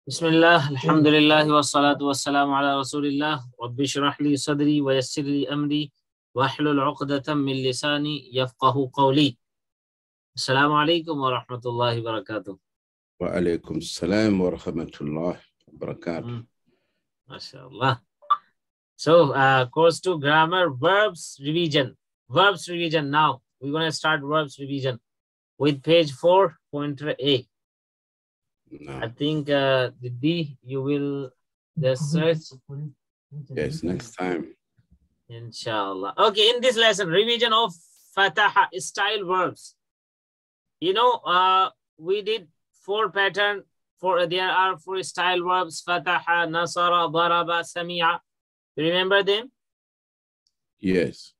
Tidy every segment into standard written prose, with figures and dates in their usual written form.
Bismillah, alhamdulillah, wa salatu wa salamu ala rasulillah, rabbi shrah li sadri wa yassir li amri, wa hlul uqdatan min lisani yafqahu qawli. Assalamu alaikum wa rahmatullahi wa barakatuh. Wa alaikum salam wa rahmatullahi wa barakatuh. MashaAllah. So, course 2 grammar, verbs revision. Verbs revision now. We're going to start verbs revision with page 4, pointer A. No. I think the D, you will just search. Yes, next time. Inshallah. Okay, in this lesson, revision of Fataha style verbs. You know, we did 4 pattern. There are 4 style verbs: Fataha, Nasara, Daraba, Sami'a. You remember them? Yes.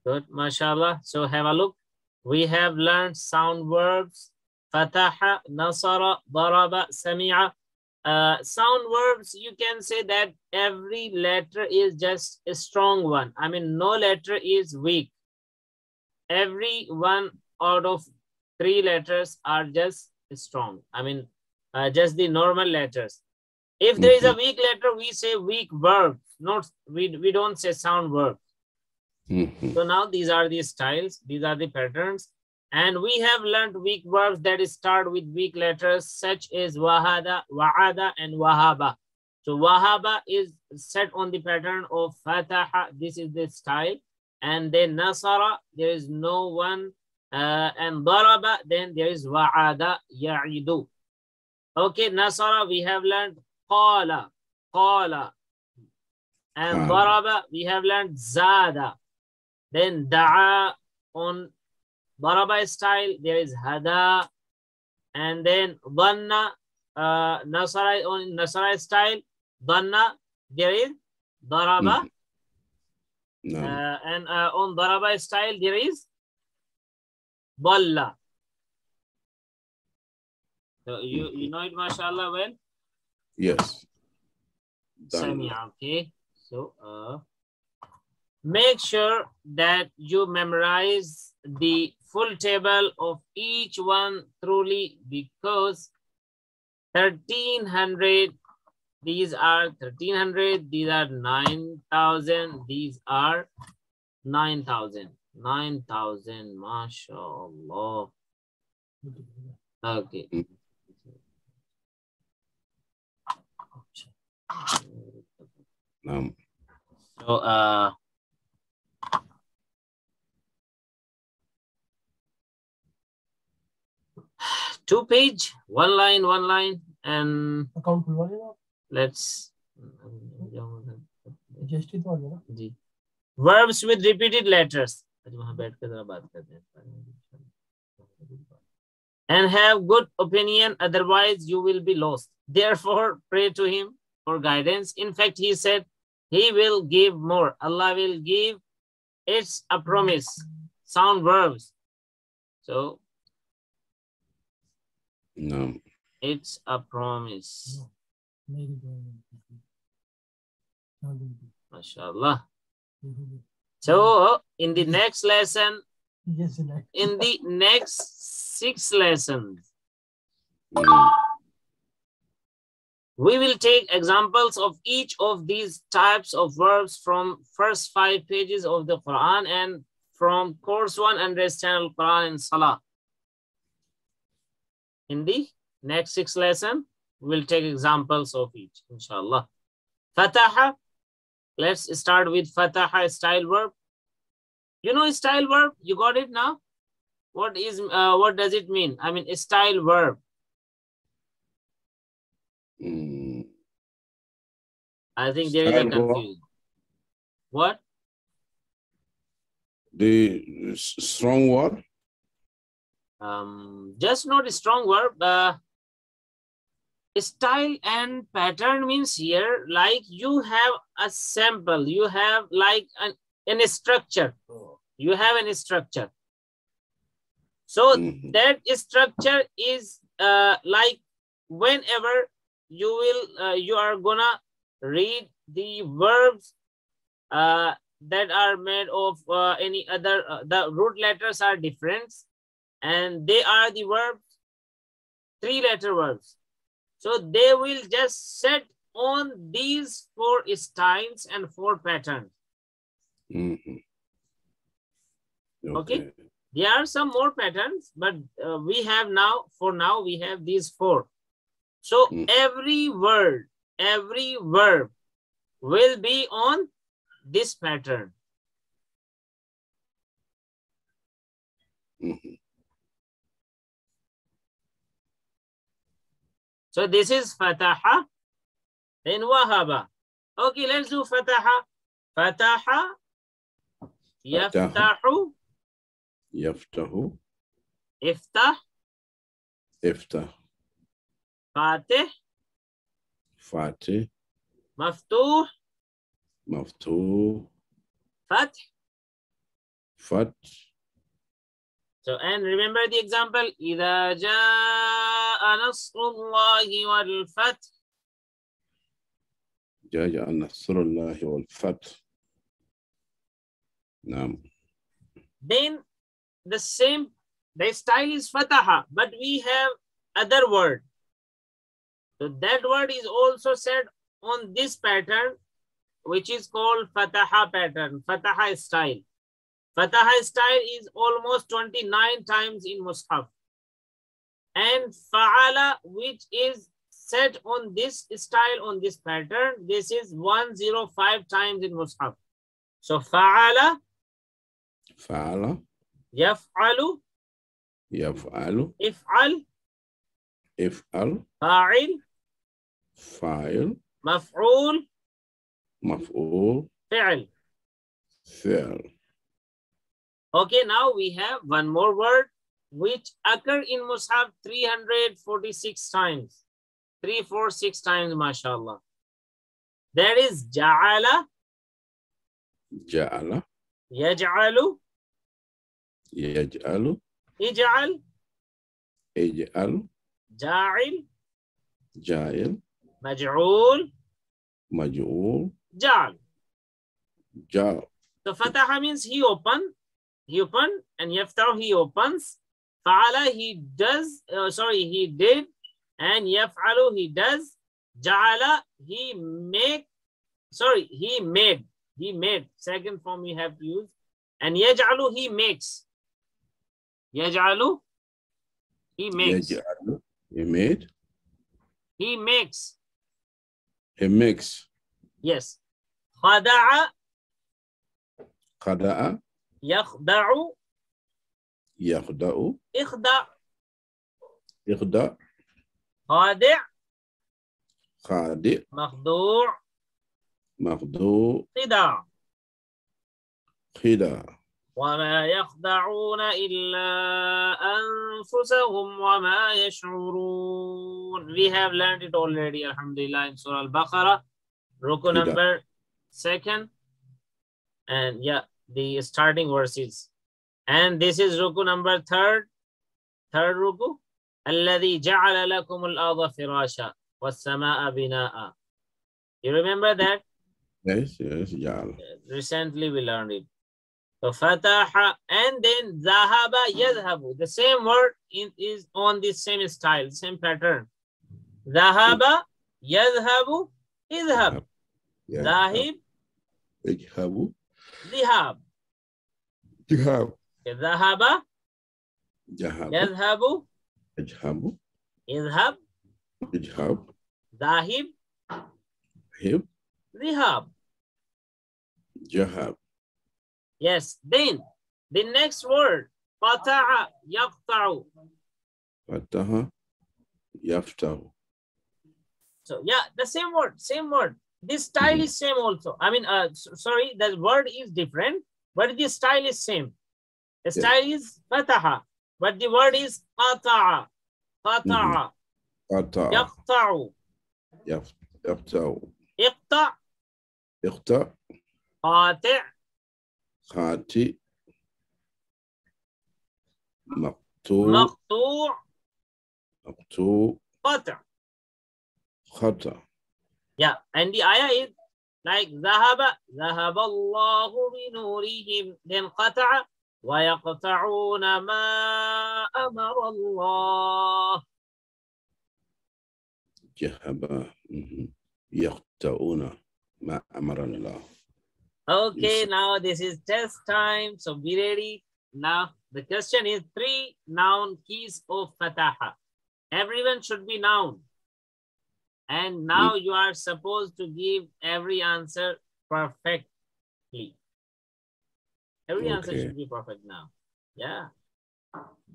Good, mashallah. So have a look. We have learned sound verbs: Fataha, Nasara, Daraba, Sami'a. Sound verbs, you can say that every letter is just a strong one. I mean, no letter is weak. Every one out of 3 letters are just strong. I mean, just the normal letters. If there is a weak letter, we say weak verb. Not we don't say sound verb. So now these are the styles. These are the patterns. And we have learned weak verbs that start with weak letters such as wahada, wa'ada, and wahaba. So wahaba is set on the pattern of fataha. This is the style. And then nasara, there is no one. And daraba, then there is wa'ada, ya'idu. Okay, nasara, we have learned qala, qala. And daraba, we have learned zada. Then da'a, on Daraba style, there is hada, and then dhanna, Nasara, on Nasara style, dhanna, there is daraba, and on Daraba style, there is dhalla. So you know it, mashallah, well? Yes. Sami'a, okay. So make sure that you memorize the full table of each one thoroughly, because 1300, these are 1300, these are 9000, these are 9000, mashallah. Okay. So 2 page, 1 line, and let's verbs with repeated letters and have good opinion, otherwise you will be lost. Therefore pray to him for guidance. In fact, he said he will give more. Allah will give. It's a promise. Sound verbs. So no, it's a promise. MashaAllah. So in the next lesson, in the next 6 lessons, we will take examples of each of these types of verbs from first 5 pages of the Quran, and from course 1, understand Al-Quran and Salah. In the next 6 lesson, we'll take examples of each, inshallah. Fataha. Let's start with Fataha style verb. You know style verb? You got it now? What does it mean? I mean, style verb. I think there is a confusion. What? The strong word? Just not a strong verb. Style and pattern means here, like you have a sample, you have like an structure. You have an structure. So that structure is like whenever you are gonna read the verbs that are made of any other, the root letters are different, and they are the verbs, 3-letter verbs. So they will just set on these 4 styles and 4 patterns. Okay. There are some more patterns, but we have now, for now, we have these 4. So every word, every verb will be on this pattern. So this is fataha, then wahaba. Okay, let's do fataha. Fataha, yaftahu, يفتح iftah, افتح fatih, فاتح maftuh, مفتوح fath. فتح. So, and remember the example, إِذَا جَاءَ نَصْرُ اللَّهِ وَالْفَتْحِ. جاء نصر الله والفتح. نعم. Then the style is fataha, but we have other word. So that word is also said on this pattern, which is called fataha pattern, fataha style. Fataha style is almost 29 times in Mus'haf. And fa'ala, which is set on this style, on this pattern, this is 105 times in Mus'haf. So fa'ala, فعل yaf'alu, يفعل if'al, افعل fa'il, فاعل maf'ul, مفعول fi'l. فعل. Okay, now we have one more word which occur in Mus'haf 346 times. 346 times, mashallah. There is ja'ala, جعل yaj'alu, يجعل ij'al, اجعل ja'il, جاعل maj'ul, مجعول ja'al. جعل. So fataha means he opened, and yaftahu, he opens. Fa'ala, he does, he did, and yaf'alu, he does. Ja'ala, he made. Second form we have to use. And yaj'alu, he makes. Yaj'alu, he makes. يجعل he made He makes. he makes. Yes. Khada'a, خدع yakhda'u, يخدع ikhda', يخدع khadi', خادع makhdu', مخدوع khida'. خدع. وما يخدعون إلا أنفسهم وما يشعرون. We have learned it already, alhamdulillah, in Surah Al-Baqarah, ruku number 2, and the starting verses. And this is ruku number 3, third ruku. الذي جعل لكم الأرض فراشا والسماء بناء. You remember that? Yes, جعل. Recently we learned it. So fataha, and then zahaba, yadhabu. The same word is on the same style, same pattern. Zahaba, yadhabu, idhab. Zahib, يذهب zihab. ذهب Zahaba, ذهب yadhabu, يذهب idhab. يذهب Zahib, ذهب zihab. ذهب. Yes. Then the next word, fata'a, yaqta'u. فتح يفتح. So the same word. This style is same also. I mean, sorry, the word is different, but the style is same. The style is fataha, but the word is qata'a. Qata'a. قطع Yaqta'u. يفتح. Iqta'. يقطع Qati'. خاطئ مقطوع Maqtu'. مقطوع Qata'. خطأ. And the ayah is like Zahaba Allahu bi nurihim, then qata'a wa yaqta'una ma amara Allah. جهبا يقطعون ما أمر الله. Okay, now this is test time, so be ready. Now the question is 3 noun keys of fataha. Everyone should be noun. And now you are supposed to give every answer perfectly. Every answer should be perfect now. Yeah.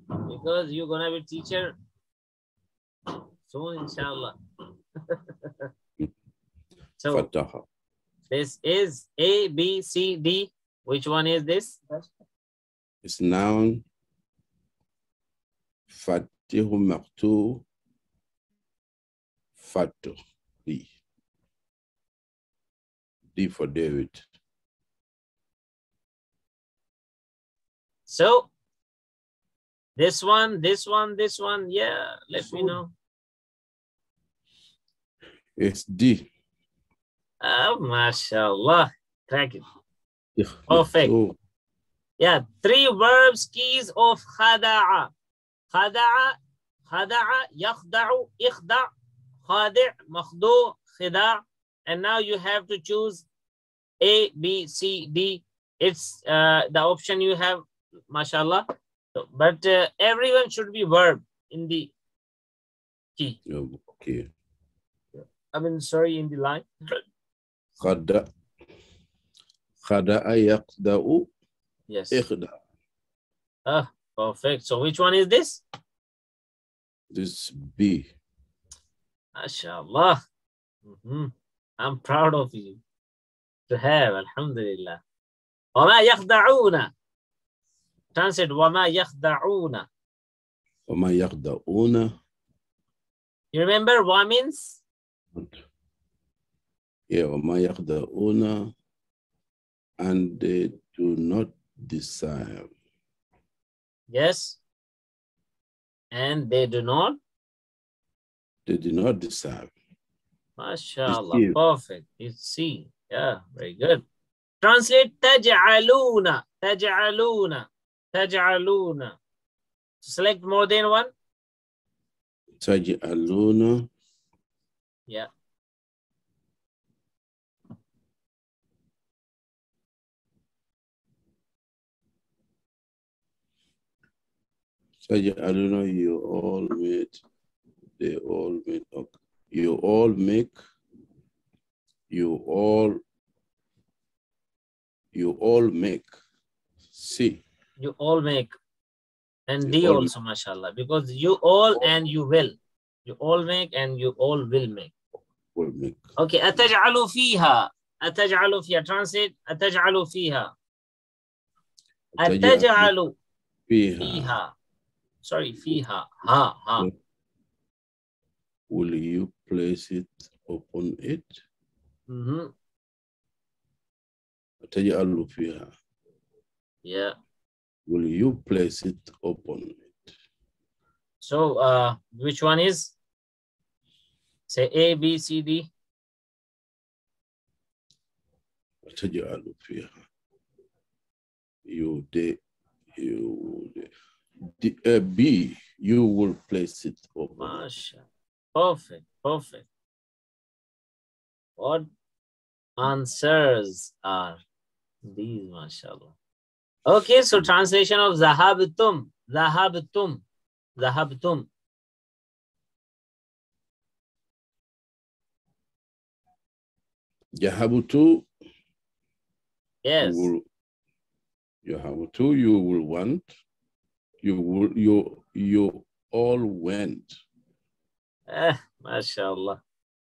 Because you're going to be teacher soon, inshallah. So, fataha. This is A, B, C, D. Which one is this? It's noun. Fatihu maqtu. Fatu. D. D for David. So, this one. Yeah, let me know. It's D. Oh, mashallah. Crack it. Perfect. Yeah, 3 verbs, keys of khada'a. Khada'a, yakhda'u, ikhda', khadi', makhdu', khida'. And now you have to choose A, B, C, D. It's the option you have, mashallah. So, but everyone should be verb in the key. Okay. I mean, sorry, in the line. Khada'a yaqda'u. Yes. Ikhda'. Ah, perfect. So which one is this? This B. MashaAllah. I'm proud of you to have, alhamdulillah. وَمَا يَخْدَعُونَ. Translate, وَمَا يَخْدَعُونَ. وَمَا يَخْدَعُونَ. You remember what means? Yeah, وَمَا يَخْدَعُونَ. And they do not deceive. Yes. And they do not? They do not deceive. MashaAllah. Deceive. Perfect. It's C. Yeah, very good. Translate تَجْعَلُونَ. تَجْعَلُونَ. تَجْعَلُونَ. Select more than one. تَجْعَلُونَ. Yeah. تَجْعَلُونَ, you all make, they all make, okay. You all make, you all make. C. You all make. And D also, mashallah. Because you all and you will. You all make and you all will make. Will make. Okay. أَتَجْعَلُ فِيهَا. أَتَجْعَلُ فِيهَا. Translate. أَتَجْعَلُ فِيهَا. أَتَجْعَلُ فِيهَا. Sorry, فِيهَا. Ha. Will you place it upon it? أَتَجْعَلُ فِيهَا. Yeah. Will you place it upon it? So, which one is? Say A, B, C, D. تَجْعَلُ فِيهَا. B, you will place it upon. Masha. Perfect. What answers are these, mashallah? Okay, so translation of zahabtum. Zahabtum. Yahabutu. Yes. Yahabutu, you will want. You all went. Mashallah.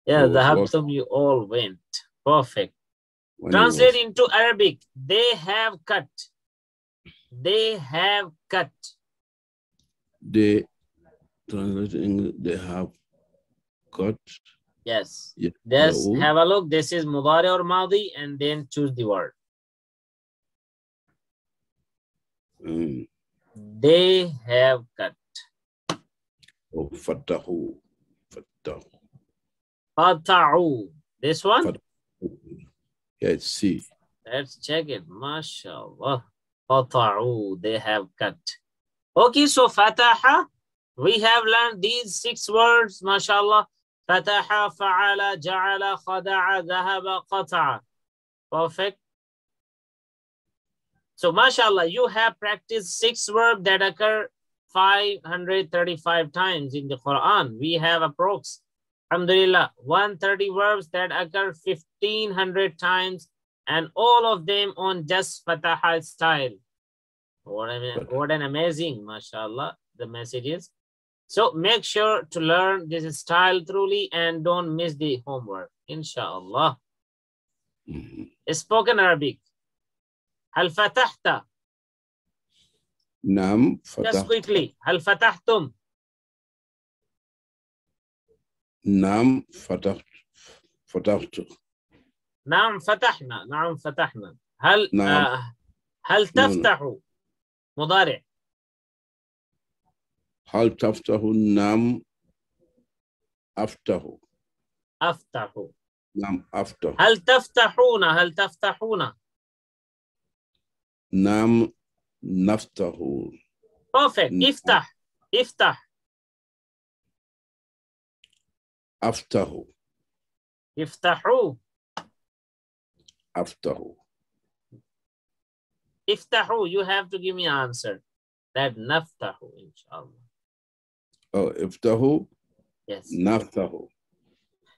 Yeah, zahabtum, you all went. Perfect. Translate into Arabic. They have cut. They have cut. They translate English. They have cut. Yes. Yes. Have a look. This is mudari or madi, and then choose the word. They have cut. Oh, fatahu. Qata'u. This one? Yeah, it's C. Let's check it. MashaAllah. Qata'u. They have cut. Okay, so fataha. We have learned these 6 words, mashallah. فتح, فعل, جعل, خدع, ذهب, قطع. Perfect. So, mashallah, you have practiced 6 verbs that occur 535 times in the Quran. We have approx, alhamdulillah, 130 verbs that occur 1500 times, and all of them on just Fataha style. What an amazing, mashallah, the message is. So make sure to learn this style truly and don't miss the homework, inshallah. Spoken Arabic. هل فتحت? نعم فتحت. Just quickly. هل فتحتم? نعم فتحت. فتحت. نعم فتحنا. نعم فتحنا. هل نعم. هل تفتح؟ مضارع. هل تفتح؟ نعم أفتح. أفتح. نعم أفتح. هل تفتحون؟ هل تفتحون؟ نعم نفتح. Perfect. افتح. افتح. أفتح. افتحوا. أفتح. افتحوا. You have to give me an answer. That نفتح, inshallah. Oh, افتحوا. Yes. نفتح.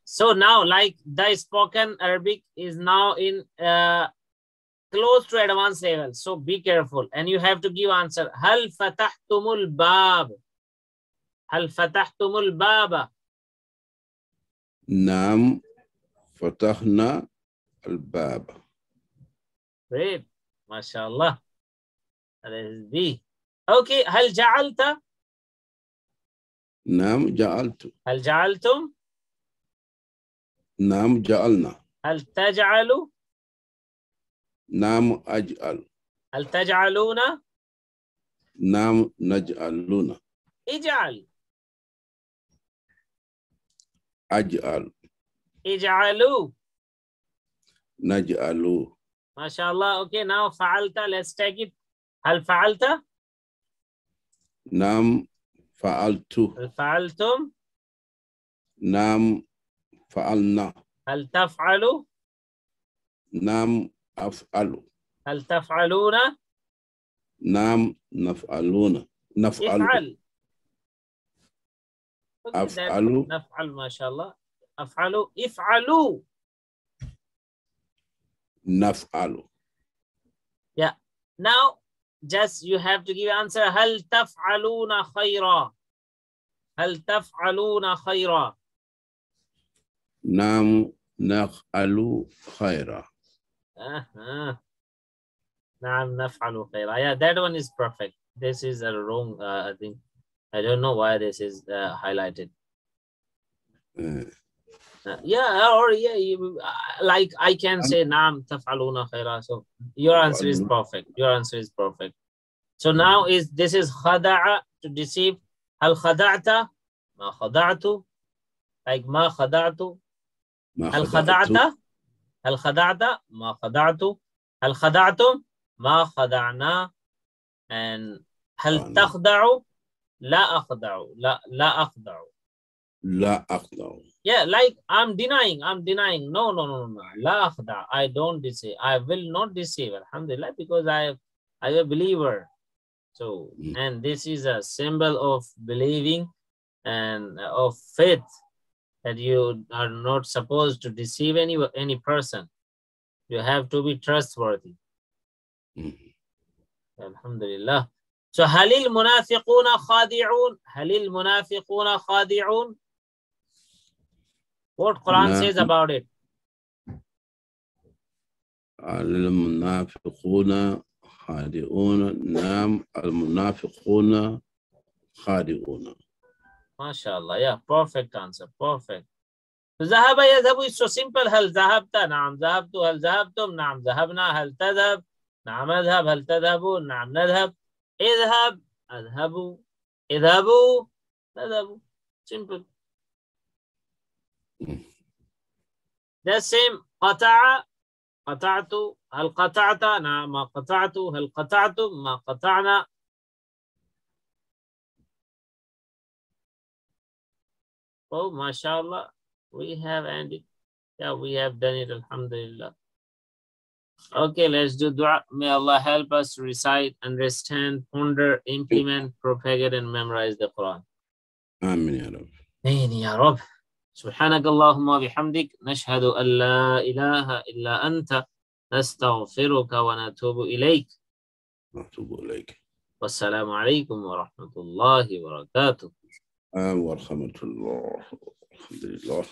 So now, like the spoken Arabic is now in close to advanced level. So be careful. And you have to give answer. هل فتحتم الباب? هل فتحتم الباب? نعم فتحنا الباب. Great. MashaAllah. That is B. Okay. هل جعلت? نعم جعلت. هل جعلتم؟ نعم جعلنا. هل تجعل؟ نعم أجعل. هل تجعلون؟ نعم نجعلون. اجعل. أجعل. اجعلوا. نجعلوا. MashaAllah. Okay, now فعلت. Let's take it. هل فعلت؟ نعم فعلت. هل فعلتم؟ نعم فعلنا. هل تفعلوا؟ نعم أفعل. هل تفعلون؟ نعم نفعلون. نفعل. افعل. أفعل. نفعل. ما شاء الله. أفعلوا. افعلوا. نفعل. Yeah. Now, just you have to give answer. هل تفعلون خيرا? هل تفعلون خيرا؟ نعم نفعل خيرا. نعم نفعل خيرا. Yeah, that one is perfect. This is a wrong, I think. I don't know why this is highlighted. Yeah, or yeah, you, like I can say نعم تفعلون خيرا. So your answer is perfect. Your answer is perfect. So now this is خدع, to deceive. هل خدعت؟ ما خدعت. Like ما خدعت. هل خدعت؟ هل خدعت؟ ما خدعت. هل خدعتم؟ ما خدعنا. And هل تخدع؟ لا أخدع. لا أخدع. لا أخدع. Yeah, like I'm denying. No. لا أخدع. I don't deceive. I will not deceive. Alhamdulillah, because I'm a believer. So, and this is a symbol of believing and of faith, that you are not supposed to deceive any person. You have to be trustworthy. Alhamdulillah. So, هل المنافقون خادعون? هل المنافقون خادعون? What Quran says about it? المنافقون خادعون. نعم المنافقون خادعون. MashaAllah. Yeah, perfect answer. Perfect. ذهب يذهب is so simple. هل ذهبت؟ نعم ذهبت. هل ذهبتم؟ نعم ذهبنا. هل تذهب؟ نعم اذهب. هل تذهبون؟ نعم نذهب. اذهب. اذهبوا. اذهبوا. تذهبوا. Simple. The same. قطع. قطعت. هل قطعت؟ نعم ما قطعت. هل قطعتم؟ ما قطعنا. Oh, mashallah. We have ended. Yeah, we have done it, alhamdulillah. Okay, let's do dua. May Allah help us to recite, understand, ponder, implement, propagate, and memorize the Quran. Amin ya Rabb. Amin ya Rabb. سبحانك اللهم وبحمدك نشهد أن لا إله إلا أنت نستغفرك ونتوب إليك. والسلام عليكم ورحمة الله وبركاته. ورحمة الله. الحمد لله.